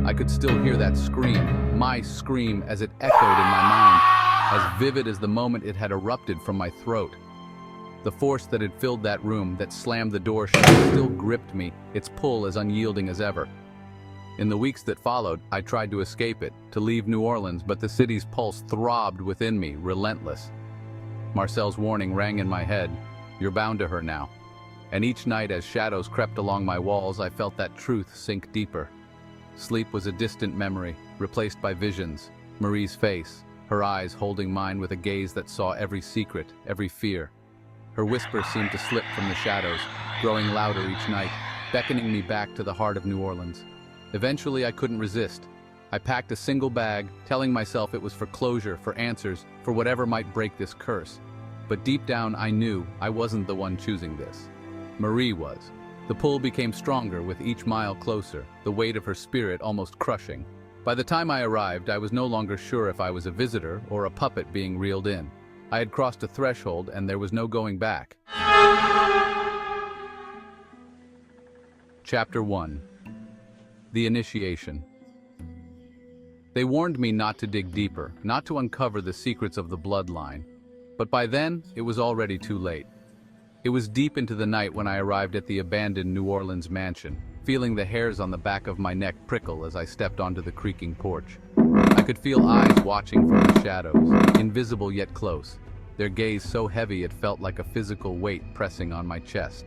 I could still hear that scream, my scream, as it echoed in my mind, as vivid as the moment it had erupted from my throat. The force that had filled that room, that slammed the door shut, still gripped me, its pull as unyielding as ever. In the weeks that followed, I tried to escape it, to leave New Orleans, but the city's pulse throbbed within me, relentless. Marcel's warning rang in my head, "You're bound to her now." And each night as shadows crept along my walls, I felt that truth sink deeper. Sleep was a distant memory, replaced by visions. Marie's face, her eyes holding mine with a gaze that saw every secret, every fear. Her whisper seemed to slip from the shadows, growing louder each night, beckoning me back to the heart of New Orleans. Eventually, I couldn't resist. I packed a single bag, telling myself it was for closure, for answers, for whatever might break this curse. But deep down, I knew I wasn't the one choosing this. Marie was. The pull became stronger with each mile closer, the weight of her spirit almost crushing. By the time I arrived, I was no longer sure if I was a visitor or a puppet being reeled in. I had crossed a threshold and there was no going back. Chapter 1. The Initiation. They warned me not to dig deeper, not to uncover the secrets of the bloodline. But by then, it was already too late. It was deep into the night when I arrived at the abandoned New Orleans mansion, feeling the hairs on the back of my neck prickle as I stepped onto the creaking porch. I could feel eyes watching from the shadows, invisible yet close, their gaze so heavy it felt like a physical weight pressing on my chest.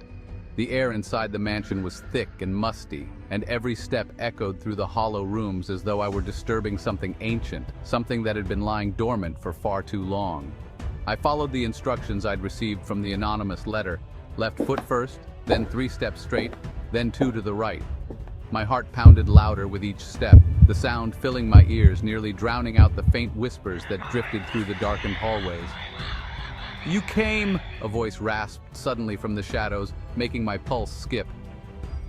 The air inside the mansion was thick and musty, and every step echoed through the hollow rooms as though I were disturbing something ancient, something that had been lying dormant for far too long. I followed the instructions I'd received from the anonymous letter, left foot first, then 3 steps straight, then 2 to the right. My heart pounded louder with each step, the sound filling my ears, nearly drowning out the faint whispers that drifted through the darkened hallways. "You came!" a voice rasped suddenly from the shadows, making my pulse skip.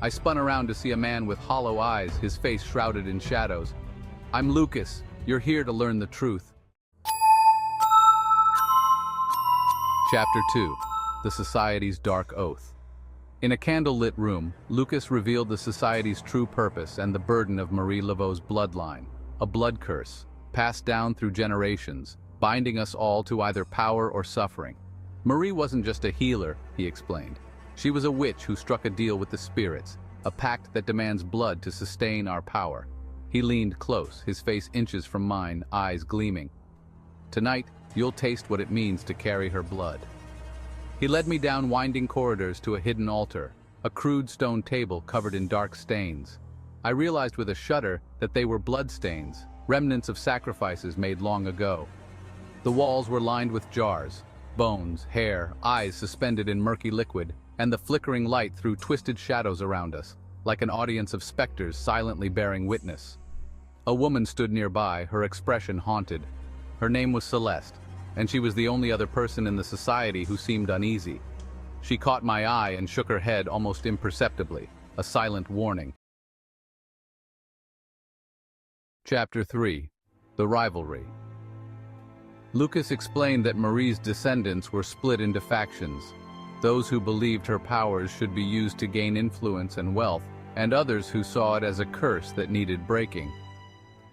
I spun around to see a man with hollow eyes, his face shrouded in shadows. "I'm Lucas. You're here to learn the truth." Chapter 2. The Society's Dark Oath. In a candle-lit room, Lucas revealed the Society's true purpose and the burden of Marie Laveau's bloodline, a blood curse, passed down through generations, binding us all to either power or suffering. Marie wasn't just a healer, he explained. She was a witch who struck a deal with the spirits, a pact that demands blood to sustain our power. He leaned close, his face inches from mine, eyes gleaming. "Tonight, you'll taste what it means to carry her blood." He led me down winding corridors to a hidden altar, a crude stone table covered in dark stains. I realized with a shudder that they were bloodstains, remnants of sacrifices made long ago. The walls were lined with jars, bones, hair, eyes suspended in murky liquid, and the flickering light threw twisted shadows around us, like an audience of specters silently bearing witness. A woman stood nearby, her expression haunted. Her name was Celeste, and she was the only other person in the society who seemed uneasy. She caught my eye and shook her head almost imperceptibly, a silent warning. Chapter 3. The Rivalry. Lucas explained that Marie's descendants were split into factions, those who believed her powers should be used to gain influence and wealth, and others who saw it as a curse that needed breaking.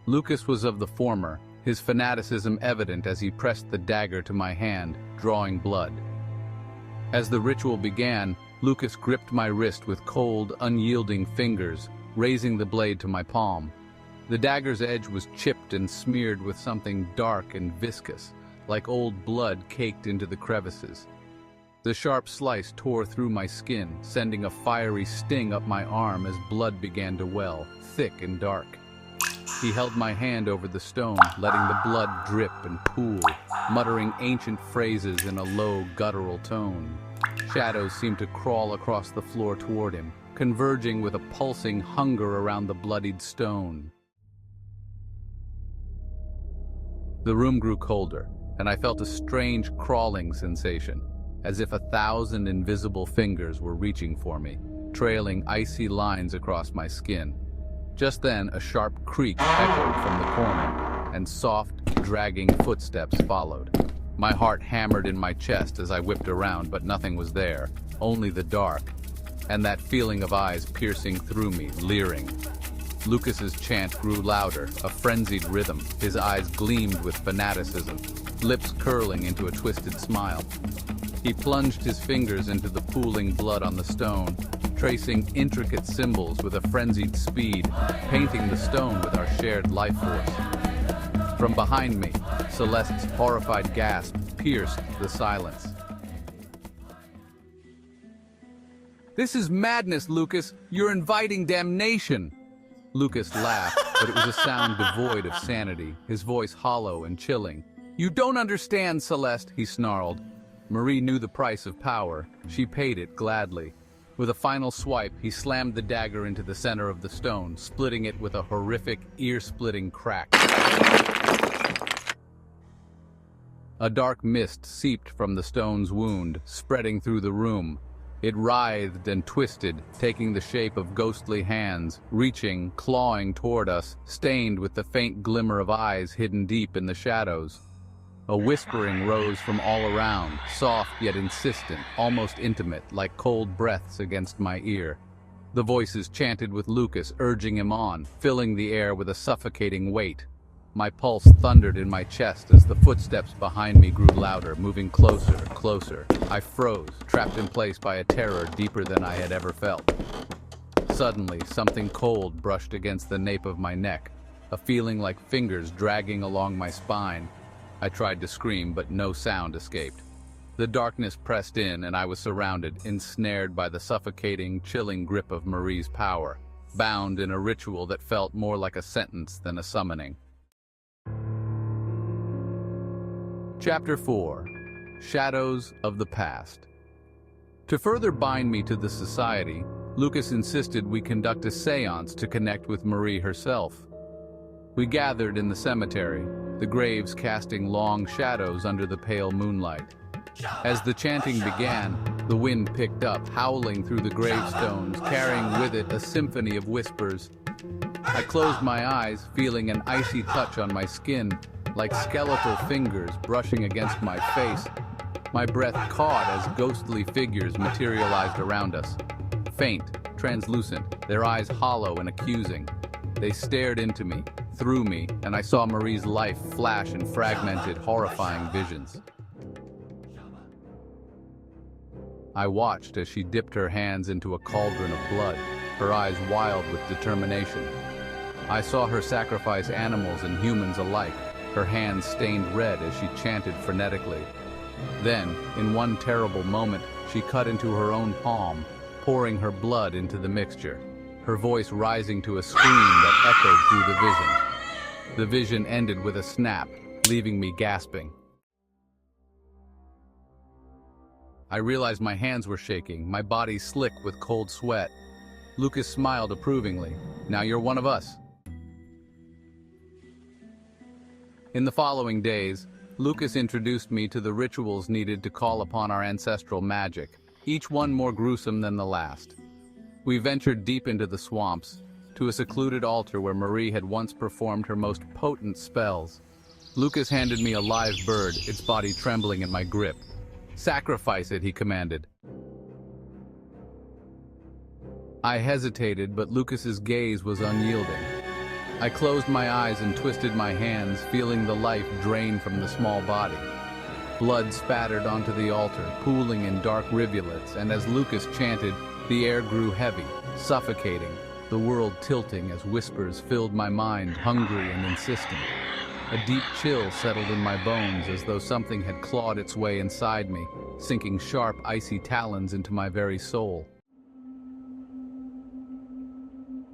Lucas was of the former, his fanaticism evident as he pressed the dagger to my hand, drawing blood. As the ritual began, Lucas gripped my wrist with cold, unyielding fingers, raising the blade to my palm. The dagger's edge was chipped and smeared with something dark and viscous, like old blood caked into the crevices. The sharp slice tore through my skin, sending a fiery sting up my arm as blood began to well, thick and dark. He held my hand over the stone, letting the blood drip and pool, muttering ancient phrases in a low, guttural tone. Shadows seemed to crawl across the floor toward him, converging with a pulsing hunger around the bloodied stone. The room grew colder, and I felt a strange crawling sensation, as if 1,000 invisible fingers were reaching for me, trailing icy lines across my skin. Just then, a sharp creak echoed from the corner, and soft, dragging footsteps followed. My heart hammered in my chest as I whipped around, but nothing was there, only the dark, and that feeling of eyes piercing through me, leering. Lucas's chant grew louder, a frenzied rhythm. His eyes gleamed with fanaticism, lips curling into a twisted smile. He plunged his fingers into the pooling blood on the stone, tracing intricate symbols with a frenzied speed, painting the stone with our shared life force. From behind me, Celeste's horrified gasp pierced the silence. "This is madness, Lucas! You're inviting damnation!" Lucas laughed, but it was a sound devoid of sanity, his voice hollow and chilling. "You don't understand, Celeste," he snarled. Marie knew the price of power. She paid it gladly. With a final swipe, he slammed the dagger into the center of the stone, splitting it with a horrific, ear-splitting crack. A dark mist seeped from the stone's wound, spreading through the room. It writhed and twisted, taking the shape of ghostly hands, reaching, clawing toward us, stained with the faint glimmer of eyes hidden deep in the shadows. A whispering rose from all around, soft yet insistent, almost intimate, like cold breaths against my ear. The voices chanted with Lucas, urging him on, filling the air with a suffocating weight. My pulse thundered in my chest as the footsteps behind me grew louder, moving closer, closer. I froze, trapped in place by a terror deeper than I had ever felt. Suddenly, something cold brushed against the nape of my neck, a feeling like fingers dragging along my spine. I tried to scream, but no sound escaped. The darkness pressed in, and I was surrounded, ensnared by the suffocating, chilling grip of Marie's power, bound in a ritual that felt more like a sentence than a summoning. Chapter 4. Shadows of the Past. To further bind me to the society, Lucas insisted we conduct a séance to connect with Marie herself. We gathered in the cemetery, the graves casting long shadows under the pale moonlight. As the chanting began, the wind picked up, howling through the gravestones, carrying with it a symphony of whispers. I closed my eyes, feeling an icy touch on my skin, like skeletal fingers brushing against my face. My breath caught as ghostly figures materialized around us. Faint, translucent, their eyes hollow and accusing. They stared into me, through me, and I saw Marie's life flash in fragmented, horrifying visions. I watched as she dipped her hands into a cauldron of blood, her eyes wild with determination. I saw her sacrifice animals and humans alike, her hands stained red as she chanted frenetically. Then, in one terrible moment, she cut into her own palm, pouring her blood into the mixture, her voice rising to a scream that echoed through the vision. The vision ended with a snap, leaving me gasping. I realized my hands were shaking, my body slick with cold sweat. Lucas smiled approvingly. "Now you're one of us." In the following days, Lucas introduced me to the rituals needed to call upon our ancestral magic, each one more gruesome than the last. We ventured deep into the swamps, to a secluded altar where Marie had once performed her most potent spells. Lucas handed me a live bird, its body trembling in my grip. "Sacrifice it," he commanded. I hesitated, but Lucas's gaze was unyielding. I closed my eyes and twisted my hands, feeling the life drain from the small body. Blood spattered onto the altar, pooling in dark rivulets, and as Lucas chanted, the air grew heavy, suffocating, the world tilting as whispers filled my mind, hungry and insistent. A deep chill settled in my bones as though something had clawed its way inside me, sinking sharp, icy talons into my very soul.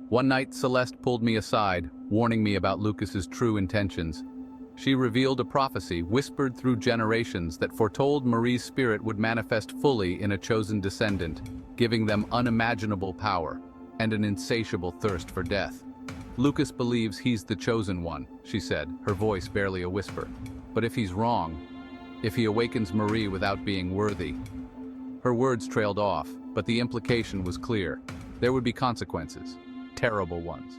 One night, Celeste pulled me aside, warning me about Lucas's true intentions. She revealed a prophecy whispered through generations that foretold Marie's spirit would manifest fully in a chosen descendant, giving them unimaginable power and an insatiable thirst for death. "Lucas believes he's the chosen one," she said, her voice barely a whisper. "But if he's wrong, if he awakens Marie without being worthy..." Her words trailed off, but the implication was clear. There would be consequences, terrible ones.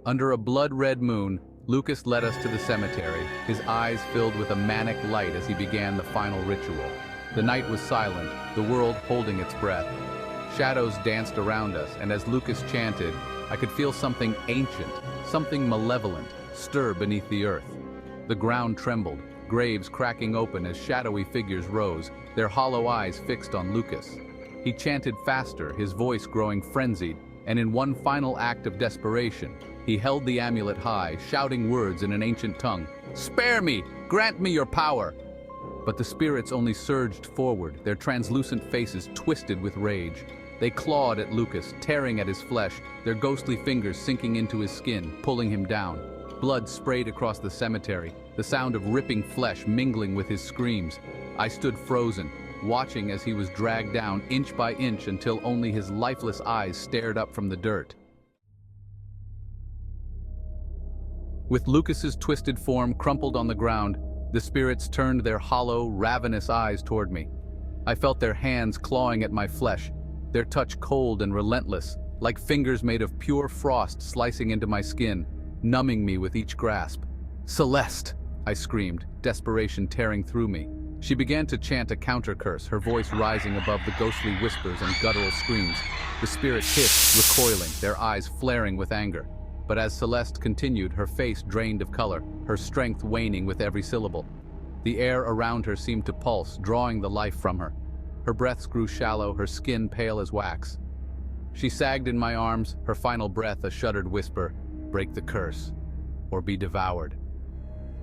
Under a blood-red moon, Lucas led us to the cemetery, his eyes filled with a manic light as he began the final ritual. The night was silent, the world holding its breath. Shadows danced around us, and as Lucas chanted, I could feel something ancient, something malevolent, stir beneath the earth. The ground trembled, graves cracking open as shadowy figures rose, their hollow eyes fixed on Lucas. He chanted faster, his voice growing frenzied, and in one final act of desperation, he held the amulet high, shouting words in an ancient tongue. "Spare me! Grant me your power!" But the spirits only surged forward, their translucent faces twisted with rage. They clawed at Lucas, tearing at his flesh, their ghostly fingers sinking into his skin, pulling him down. Blood sprayed across the cemetery, the sound of ripping flesh mingling with his screams. I stood frozen, watching as he was dragged down inch by inch until only his lifeless eyes stared up from the dirt. With Lucas's twisted form crumpled on the ground, the spirits turned their hollow, ravenous eyes toward me. I felt their hands clawing at my flesh, their touch cold and relentless, like fingers made of pure frost slicing into my skin, numbing me with each grasp. "Celeste!" I screamed, desperation tearing through me. She began to chant a counter-curse, her voice rising above the ghostly whispers and guttural screams. The spirits hissed, recoiling, their eyes flaring with anger. But as Celeste continued, her face drained of color, her strength waning with every syllable. The air around her seemed to pulse, drawing the life from her. Her breaths grew shallow, her skin pale as wax. She sagged in my arms, her final breath a shuddered whisper, "Break the curse, or be devoured."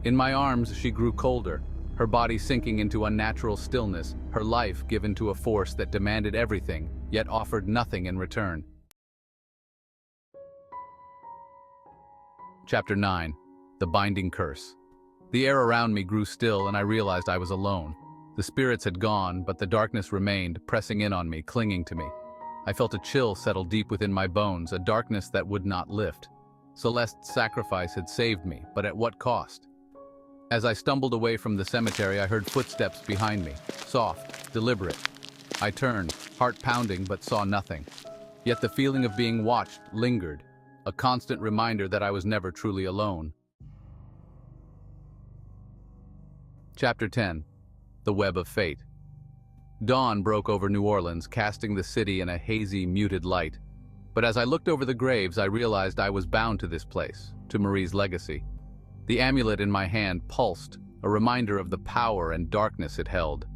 In my arms, she grew colder, her body sinking into unnatural stillness, her life given to a force that demanded everything, yet offered nothing in return. Chapter 9. The Binding Curse. The air around me grew still, and I realized I was alone. The spirits had gone, but the darkness remained, pressing in on me, clinging to me. I felt a chill settle deep within my bones, a darkness that would not lift. Celeste's sacrifice had saved me, but at what cost? As I stumbled away from the cemetery, I heard footsteps behind me, soft, deliberate. I turned, heart pounding, but saw nothing. Yet the feeling of being watched lingered, a constant reminder that I was never truly alone. Chapter 10. The Web of Fate. Dawn broke over New Orleans, casting the city in a hazy, muted light. But as I looked over the graves, I realized I was bound to this place, to Marie's legacy. The amulet in my hand pulsed, a reminder of the power and darkness it held.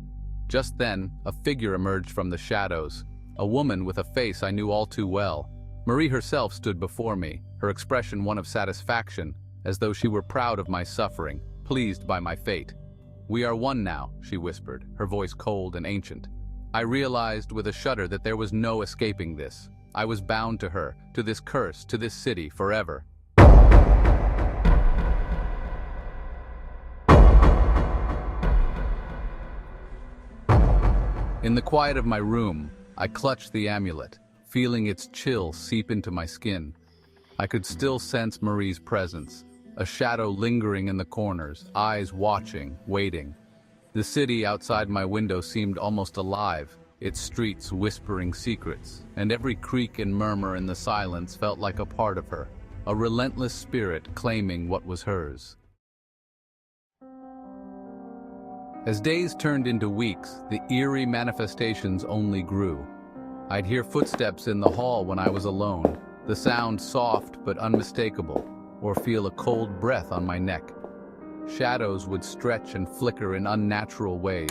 Just then, a figure emerged from the shadows, a woman with a face I knew all too well. Marie herself stood before me, her expression one of satisfaction, as though she were proud of my suffering, pleased by my fate. "We are one now," she whispered, her voice cold and ancient. I realized with a shudder that there was no escaping this. I was bound to her, to this curse, to this city, forever. In the quiet of my room, I clutched the amulet, feeling its chill seep into my skin. I could still sense Marie's presence, a shadow lingering in the corners, eyes watching, waiting. The city outside my window seemed almost alive, its streets whispering secrets, and every creak and murmur in the silence felt like a part of her, a relentless spirit claiming what was hers. As days turned into weeks, the eerie manifestations only grew. I'd hear footsteps in the hall when I was alone, the sound soft but unmistakable, or feel a cold breath on my neck. Shadows would stretch and flicker in unnatural ways.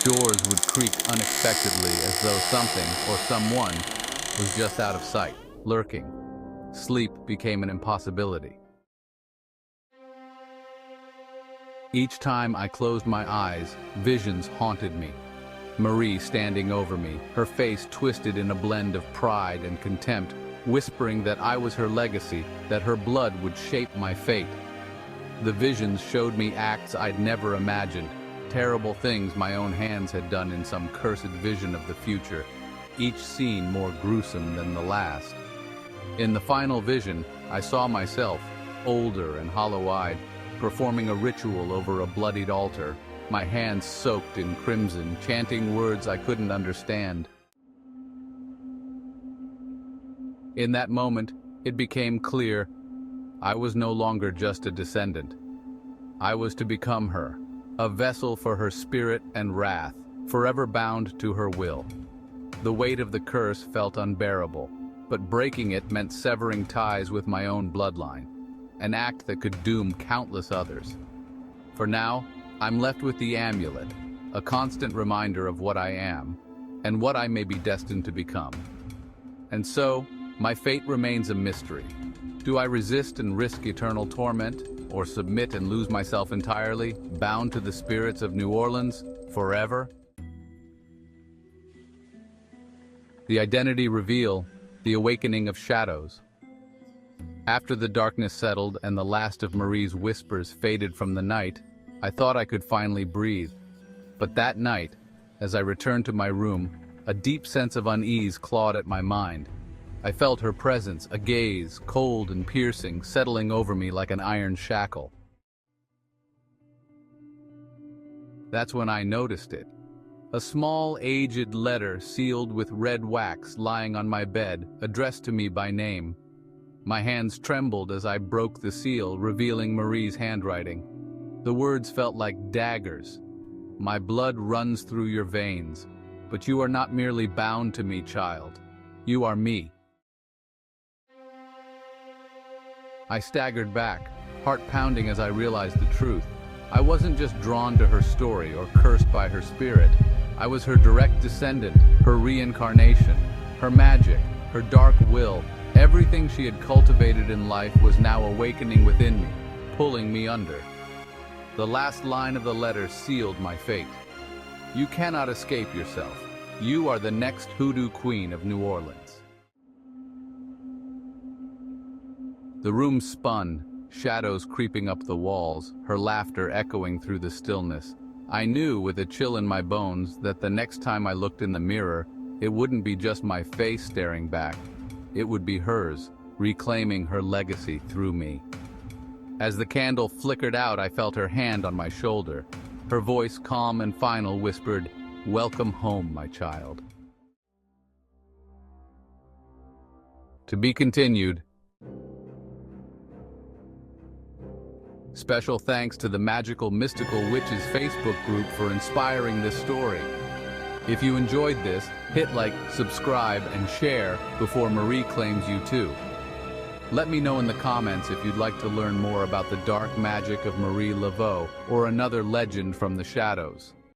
Doors would creak unexpectedly as though something or someone was just out of sight, lurking. Sleep became an impossibility. Each time I closed my eyes, visions haunted me. Marie standing over me, her face twisted in a blend of pride and contempt, whispering that I was her legacy, that her blood would shape my fate. The visions showed me acts I'd never imagined, terrible things my own hands had done in some cursed vision of the future, each scene more gruesome than the last. In the final vision, I saw myself, older and hollow-eyed, performing a ritual over a bloodied altar, my hands soaked in crimson, chanting words I couldn't understand. In that moment, it became clear I was no longer just a descendant. I was to become her, a vessel for her spirit and wrath, forever bound to her will. The weight of the curse felt unbearable, but breaking it meant severing ties with my own bloodline, an act that could doom countless others. For now, I'm left with the amulet, a constant reminder of what I am, and what I may be destined to become. And so, my fate remains a mystery. Do I resist and risk eternal torment, or submit and lose myself entirely, bound to the spirits of New Orleans forever? The identity reveal, the awakening of shadows. After the darkness settled and the last of Marie's whispers faded from the night, I thought I could finally breathe. But that night, as I returned to my room, a deep sense of unease clawed at my mind. I felt her presence, a gaze, cold and piercing, settling over me like an iron shackle. That's when I noticed it. A small, aged letter sealed with red wax lying on my bed, addressed to me by name. My hands trembled as I broke the seal, revealing Marie's handwriting. The words felt like daggers. My blood runs through your veins, but you are not merely bound to me, child. You are me. I staggered back, heart pounding as I realized the truth. I wasn't just drawn to her story or cursed by her spirit. I was her direct descendant, her reincarnation, her magic, her dark will. Everything she had cultivated in life was now awakening within me, pulling me under. The last line of the letter sealed my fate. You cannot escape yourself. You are the next Voodoo Queen of New Orleans. The room spun, shadows creeping up the walls, her laughter echoing through the stillness. I knew with a chill in my bones that the next time I looked in the mirror, it wouldn't be just my face staring back. It would be hers, reclaiming her legacy through me. As the candle flickered out, I felt her hand on my shoulder. Her voice, calm and final, whispered, "Welcome home, my child." To be continued. Special thanks to the Magical Mystical Witches Facebook group for inspiring this story. If you enjoyed this, hit like, subscribe, and share before Marie claims you too. Let me know in the comments if you'd like to learn more about the dark magic of Marie Laveau or another legend from the shadows.